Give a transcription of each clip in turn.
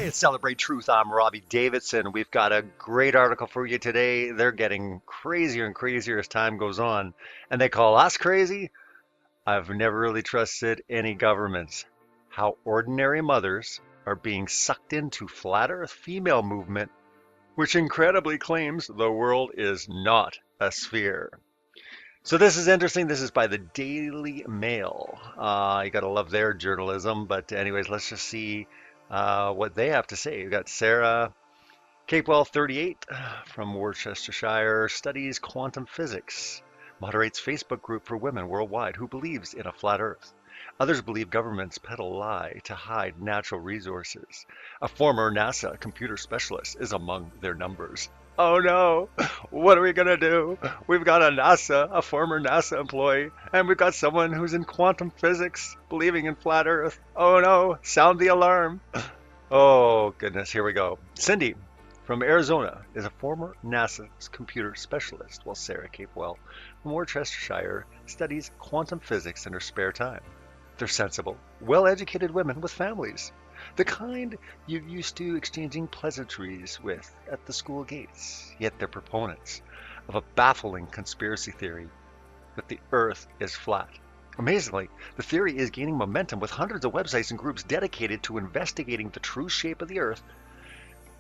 It's Celebrate Truth. I'm Robbie Davidson. We've got a great article for you today. They're getting crazier and crazier as time goes on. And they call us crazy? I've never really trusted any governments. How ordinary mothers are being sucked into flat earth female movement, which incredibly claims the world is not a sphere. So this is interesting. This is by the Daily Mail. You gotta love their journalism. But anyways, let's just see what they have to say. We've got Sarah Capewell, 38, from Worcestershire, studies quantum physics, moderates Facebook group for women worldwide who believes in a flat Earth. Others believe governments peddle lie to hide natural resources. A former NASA computer specialist is among their numbers. Oh no, what are we gonna do? We've got a former NASA employee, and we've got someone who's in quantum physics believing in flat Earth. Oh no, sound the alarm. Oh goodness, here we go. Cindy from Arizona is a former NASA's computer specialist, while Sarah Capewell from Worcestershire studies quantum physics in her spare time. They're sensible, well-educated women with families. The kind you're used to exchanging pleasantries with at the school gates. Yet they're proponents of a baffling conspiracy theory that the Earth is flat. Amazingly, the theory is gaining momentum with hundreds of websites and groups dedicated to investigating the true shape of the Earth.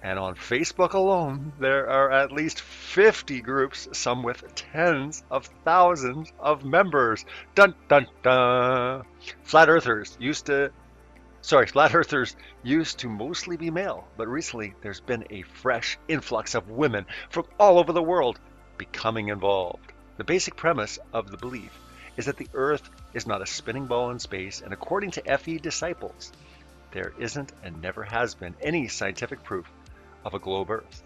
And on Facebook alone, there are at least 50 groups, some with tens of thousands of members. Dun dun dun! Flat Earthers used to mostly be male, but recently there's been a fresh influx of women from all over the world becoming involved. The basic premise of the belief is that the Earth is not a spinning ball in space, and according to FE disciples, there isn't and never has been any scientific proof of a globe Earth.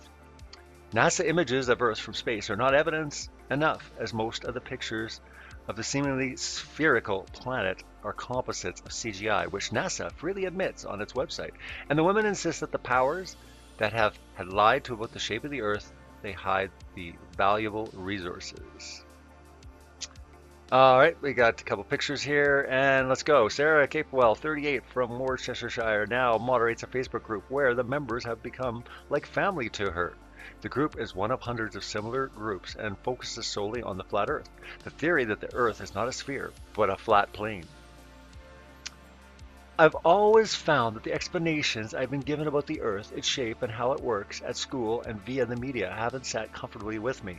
NASA images of Earth from space are not evidence enough, as most of the pictures of the seemingly spherical planet are composites of CGI, which NASA freely admits on its website. And the women insist that the powers that had lied to about the shape of the Earth, they hide the valuable resources. All right, we got a couple pictures here, and let's go. Sarah Capewell, 38, from Worcestershire, now moderates a Facebook group where the members have become like family to her. The group is one of hundreds of similar groups and focuses solely on the flat Earth, the theory that the Earth is not a sphere, but a flat plane. I've always found that the explanations I've been given about the Earth, its shape, and how it works at school and via the media haven't sat comfortably with me.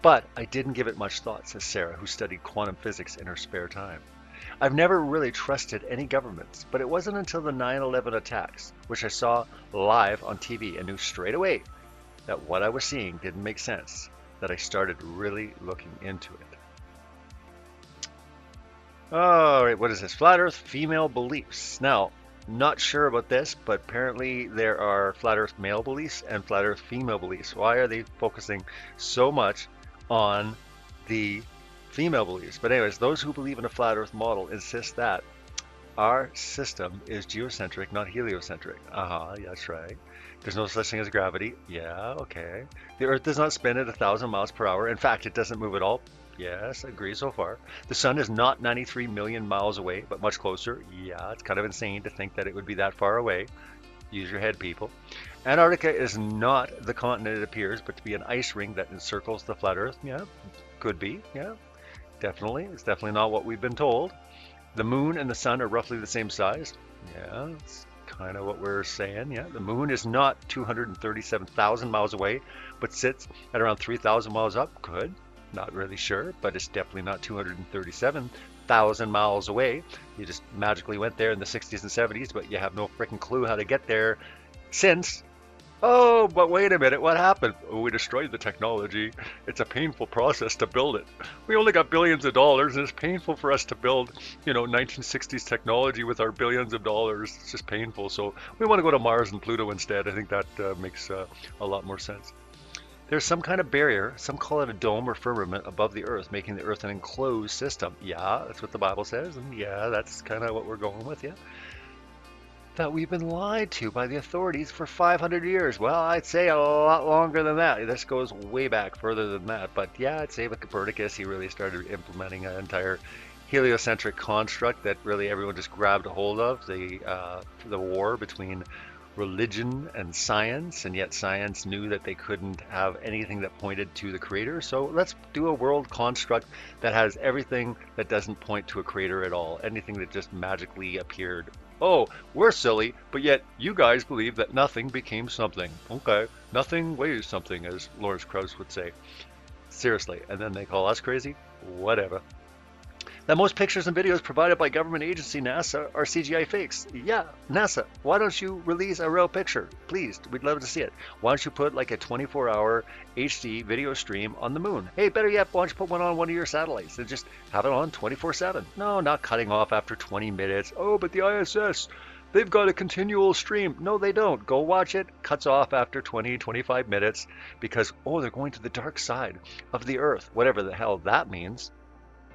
But I didn't give it much thought, says Sarah, who studied quantum physics in her spare time. I've never really trusted any governments, but it wasn't until the 9/11 attacks, which I saw live on TV and knew straight away that what I was seeing didn't make sense, that I started really looking into it. All right, what is this? Flat Earth female beliefs. Now, not sure about this, but apparently there are flat Earth male beliefs and flat Earth female beliefs. Why are they focusing so much on the female beliefs? But anyways, those who believe in a flat Earth model insist that our system is geocentric, not heliocentric. That's right. There's no such thing as gravity. Yeah, okay. The Earth does not spin at 1,000 miles per hour. In fact, it doesn't move at all. Yes, agree so far. The sun is not 93 million miles away, but much closer. Yeah, it's kind of insane to think that it would be that far away. Use your head, people. Antarctica is not the continent it appears, but to be an ice ring that encircles the flat Earth. Yeah, could be. Yeah, definitely. It's definitely not what we've been told. The moon and the sun are roughly the same size. Yeah, it's kind of what we're saying. Yeah, the moon is not 237,000 miles away, but sits at around 3,000 miles up. Good. Not really sure, but it's definitely not 237,000 miles away. You just magically went there in the 60s and 70s, but you have no freaking clue how to get there since. Oh, but wait a minute, what happened? Oh, we destroyed the technology. It's a painful process to build it. We only got billions of dollars, and it's painful for us to build, 1960s technology with our billions of dollars. It's just painful. So we want to go to Mars and Pluto instead. I think that makes a lot more sense. There's some kind of barrier, some call it a dome or firmament above the Earth, making the Earth an enclosed system. Yeah, that's what the Bible says, and yeah, that's kind of what we're going with, yeah. That we've been lied to by the authorities for 500 years. Well, I'd say a lot longer than that. This goes way back further than that, but yeah, I'd say with Copernicus, he really started implementing an entire heliocentric construct that really everyone just grabbed a hold of. The war between religion and science, and yet science knew that they couldn't have anything that pointed to the creator. So let's do a world construct that has everything that doesn't point to a creator at all, anything that just magically appeared. Oh, we're silly, but yet you guys believe that nothing became something. Okay, nothing weighs something, as Lawrence Krauss would say. Seriously, and then they call us crazy? Whatever. That most pictures and videos provided by government agency NASA are CGI fakes. Yeah, NASA, why don't you release a real picture? Please, we'd love to see it. Why don't you put like a 24-hour HD video stream on the moon? Hey, better yet, why don't you put one on one of your satellites and just have it on 24/7? No, not cutting off after 20 minutes. Oh, but the ISS, they've got a continual stream. No, they don't. Go watch it. Cuts off after 20, 25 minutes because, oh, they're going to the dark side of the Earth, whatever the hell that means.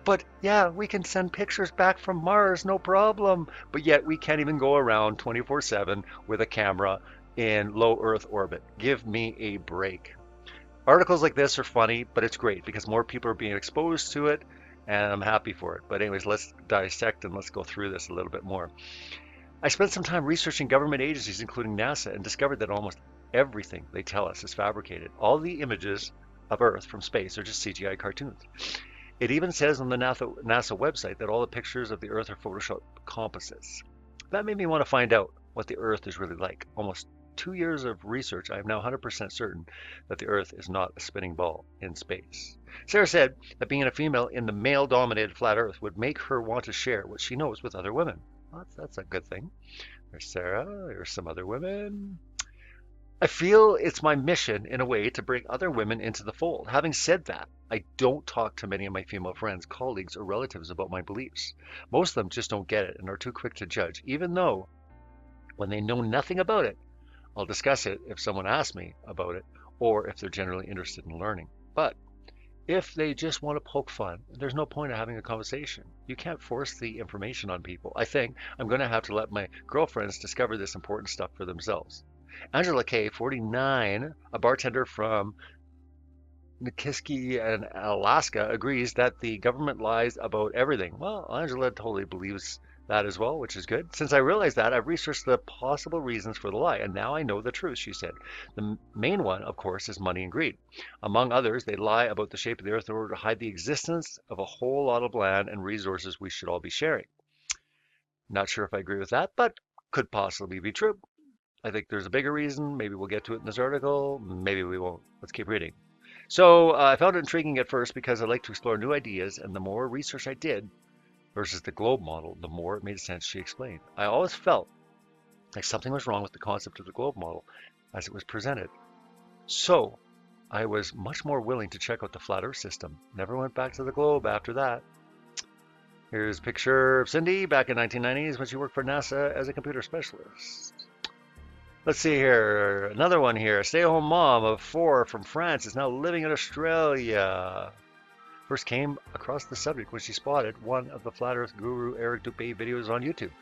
But yeah, we can send pictures back from Mars, no problem. But yet we can't even go around 24/7 with a camera in low Earth orbit. Give me a break. Articles like this are funny, but it's great because more people are being exposed to it, and I'm happy for it. But anyways, let's dissect and let's go through this a little bit more. I spent some time researching government agencies, including NASA, and discovered that almost everything they tell us is fabricated. All the images of Earth from space are just CGI cartoons. It even says on the NASA website that all the pictures of the Earth are Photoshop composites. That made me want to find out what the Earth is really like. Almost 2 years of research, I am now 100% certain that the Earth is not a spinning ball in space. Sarah said that being a female in the male-dominated flat Earth would make her want to share what she knows with other women. Well, that's a good thing. There's Sarah, there's some other women. I feel it's my mission, in a way, to bring other women into the fold. Having said that, I don't talk to many of my female friends, colleagues, or relatives about my beliefs. Most of them just don't get it and are too quick to judge, even though, when they know nothing about it, I'll discuss it if someone asks me about it, or if they're generally interested in learning. But if they just want to poke fun, there's no point in having a conversation. You can't force the information on people. I think I'm going to have to let my girlfriends discover this important stuff for themselves. Angela Kay, 49, a bartender from Nikiski in Alaska, agrees that the government lies about everything. Well, Angela totally believes that as well, which is good. Since I realized that, I've researched the possible reasons for the lie, and now I know the truth, she said. The main one, of course, is money and greed. Among others, they lie about the shape of the Earth in order to hide the existence of a whole lot of land and resources we should all be sharing. Not sure if I agree with that, but could possibly be true. I think there's a bigger reason. Maybe we'll get to it in this article. Maybe we won't. Let's keep reading. So I found it intriguing at first because I like to explore new ideas, and the more research I did versus the globe model, the more it made sense, she explained. I always felt like something was wrong with the concept of the globe model as it was presented. So I was much more willing to check out the flat Earth system. Never went back to the globe after that. Here's a picture of Cindy back in 1990s when she worked for NASA as a computer specialist. Let's see here, another one here. A stay-at-home mom of 4 from France is now living in Australia. First came across the subject when she spotted one of the Flat Earth guru Eric Dubé videos on YouTube.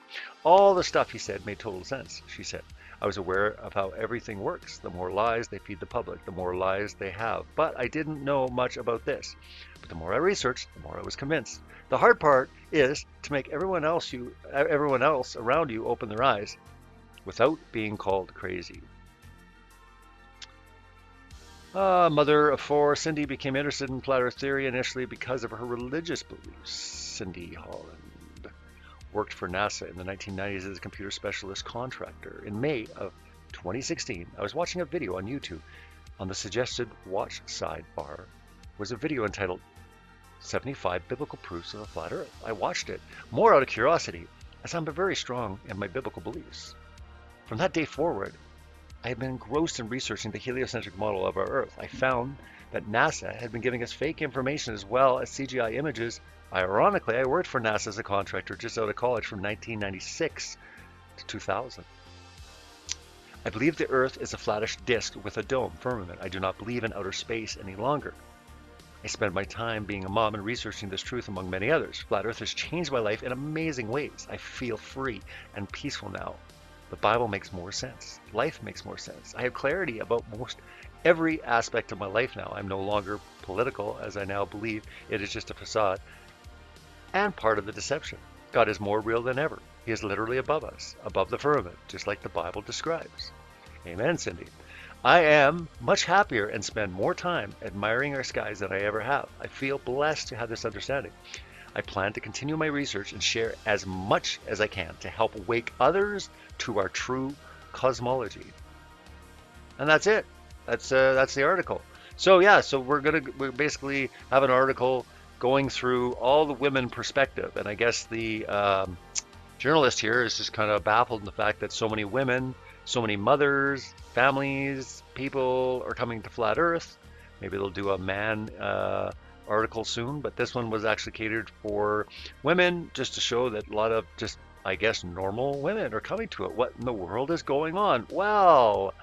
All the stuff he said made total sense, she said. I was aware of how everything works. The more lies they feed the public, the more lies they have. But I didn't know much about this. But the more I researched, the more I was convinced. The hard part is to make everyone else around you open their eyes without being called crazy. Mother of 4, Cindy became interested in flat Earth theory initially because of her religious beliefs. Cindy Holland worked for NASA in the 1990s as a computer specialist contractor. In May of 2016, I was watching a video on YouTube. On the suggested watch sidebar was a video entitled 75 Biblical Proofs of a Flat Earth. I watched it more out of curiosity, as I'm very strong in my biblical beliefs. From that day forward, I have been engrossed in researching the heliocentric model of our Earth. I found that NASA had been giving us fake information as well as CGI images. Ironically, I worked for NASA as a contractor just out of college from 1996 to 2000. I believe the Earth is a flattish disk with a dome, firmament. I do not believe in outer space any longer. I spend my time being a mom and researching this truth among many others. Flat Earth has changed my life in amazing ways. I feel free and peaceful now. The Bible makes more sense. Life makes more sense. I have clarity about most every aspect of my life now. I'm no longer political, as I now believe it is just a facade and part of the deception. God is more real than ever. He is literally above us, above the firmament, just like the Bible describes. Amen, Cindy. I am much happier and spend more time admiring our skies than I ever have. I feel blessed to have this understanding. I plan to continue my research and share as much as I can to help wake others to our true cosmology. And that's it. That's the article. So yeah, so we basically have an article going through all the women perspective, and I guess the journalist here is just kind of baffled in the fact that so many women, so many mothers, families, people are coming to flat Earth. Maybe they'll do a man article soon, but this one was actually catered for women just to show that a lot of just, I guess, normal women are coming to it. What in the world is going on? Well,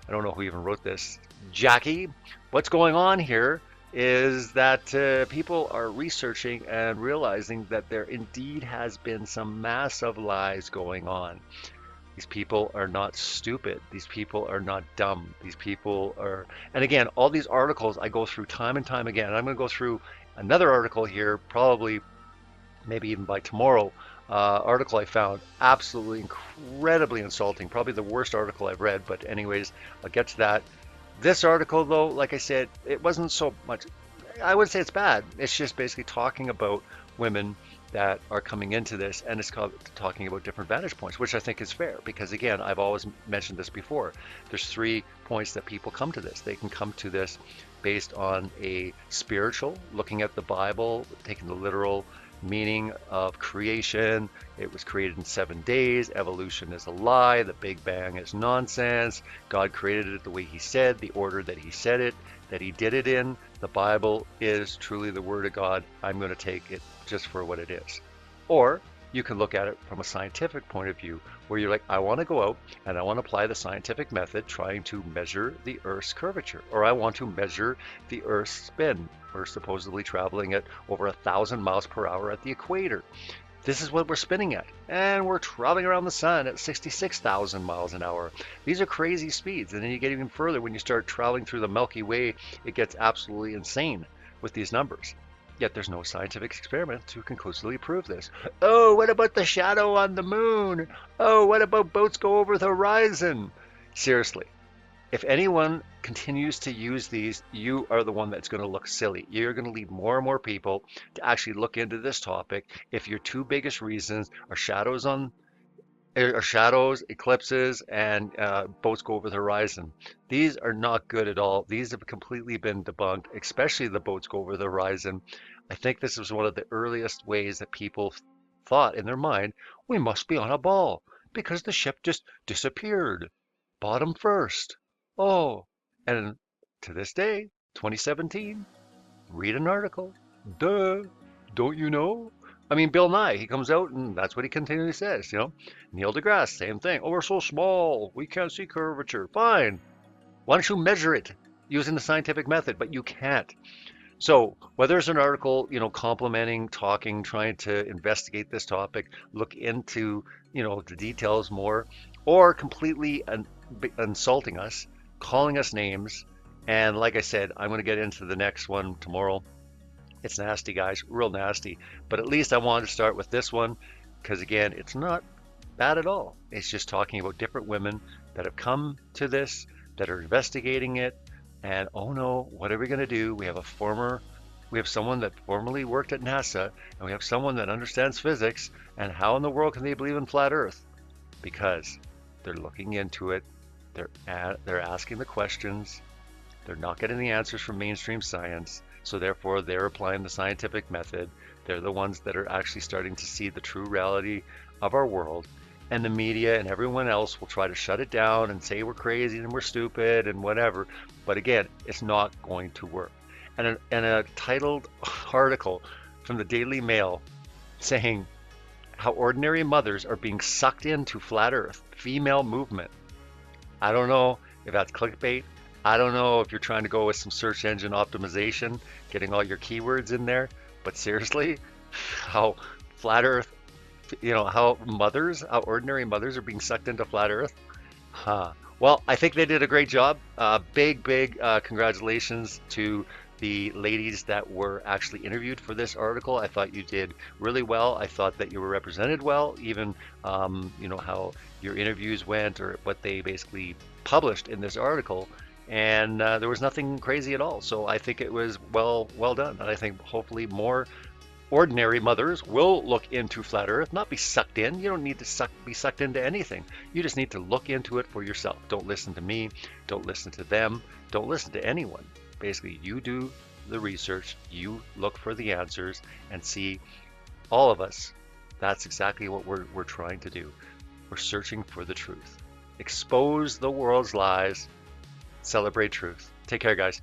I don't know who even wrote this. Jackie, what's going on here is that people are researching and realizing that there indeed has been some massive lies going on. These people are not stupid. These people are not dumb. These people are, and again, all these articles I go through time and time again. And I'm going to go through another article here, probably maybe even by tomorrow. Article I found absolutely incredibly insulting. Probably the worst article I've read, but anyways, I'll get to that. This article, though, like I said, it wasn't so much, I wouldn't say it's bad. It's just basically talking about women that are coming into this, and it's called talking about different vantage points, which I think is fair because, again, I've always mentioned this before. There's 3 points that people come to this. They can come to this based on a spiritual, looking at the Bible, taking the literal meaning of creation. It was created in 7 days. Evolution is a lie. The Big Bang is nonsense. God created it the way he said, the order that he said it, that he did it in. The Bible is truly the word of God. I'm going to take it just for what it is. Or you can look at it from a scientific point of view where you're like, I want to go out and I want to apply the scientific method trying to measure the Earth's curvature, or I want to measure the Earth's spin. We're supposedly traveling at over 1,000 miles per hour at the equator. This is what we're spinning at, and we're traveling around the sun at 66,000 miles an hour. These are crazy speeds, and then you get even further when you start traveling through the Milky Way. It gets absolutely insane with these numbers. Yet there's no scientific experiment to conclusively prove this. Oh, what about the shadow on the moon? Oh, what about boats go over the horizon? Seriously, if anyone continues to use these, you are the one that's going to look silly. You're going to lead more and more people to actually look into this topic if your 2 biggest reasons are shadows, eclipses, and boats go over the horizon. These are not good at all. These have completely been debunked, especially the boats go over the horizon. I think this was one of the earliest ways that people thought in their mind, we must be on a ball because the ship just disappeared. Bottom first. Oh, and to this day, 2017, read an article. Duh, don't you know? I mean, Bill Nye, he comes out and that's what he continually says, you know. Neil deGrasse, same thing. Oh, we're so small, we can't see curvature. Fine. Why don't you measure it using the scientific method? But you can't. So whether it's an article, you know, complimenting, talking, trying to investigate this topic, look into, you know, the details more, or completely insulting us, calling us names, and like I said, I'm going to get into the next one tomorrow. It's nasty, guys, real nasty. But at least I wanted to start with this one because, again, it's not bad at all. It's just talking about different women that have come to this, that are investigating it, and oh no, what are we going to do? We have someone that formerly worked at NASA, and we have someone that understands physics, and how in the world can they believe in flat Earth? Because they're looking into it, they're asking the questions, they're not getting the answers from mainstream science. So therefore, they're applying the scientific method. They're the ones that are actually starting to see the true reality of our world. And the media and everyone else will try to shut it down and say we're crazy and we're stupid and whatever. But again, it's not going to work. And a titled article from the Daily Mail saying how ordinary mothers are being sucked into flat Earth, female movement. I don't know if that's clickbait. I don't know if you're trying to go with some search engine optimization, getting all your keywords in there, but seriously, how flat Earth, you know, how ordinary mothers are being sucked into flat Earth? Huh. Well, I think they did a great job. Big congratulations to the ladies that were actually interviewed for this article. I thought you did really well. I thought that you were represented well, even you know, how your interviews went or what they basically published in this article. And there was nothing crazy at all. So I think it was well done. And I think hopefully more ordinary mothers will look into flat earth, not be sucked in. You don't need to be sucked into anything. You just need to look into it for yourself. Don't listen to me, don't listen to them, don't listen to anyone. Basically, you do the research, you look for the answers, and see, all of us, that's exactly what we're trying to do. We're searching for the truth. Expose the world's lies, celebrate truth. Take care, guys.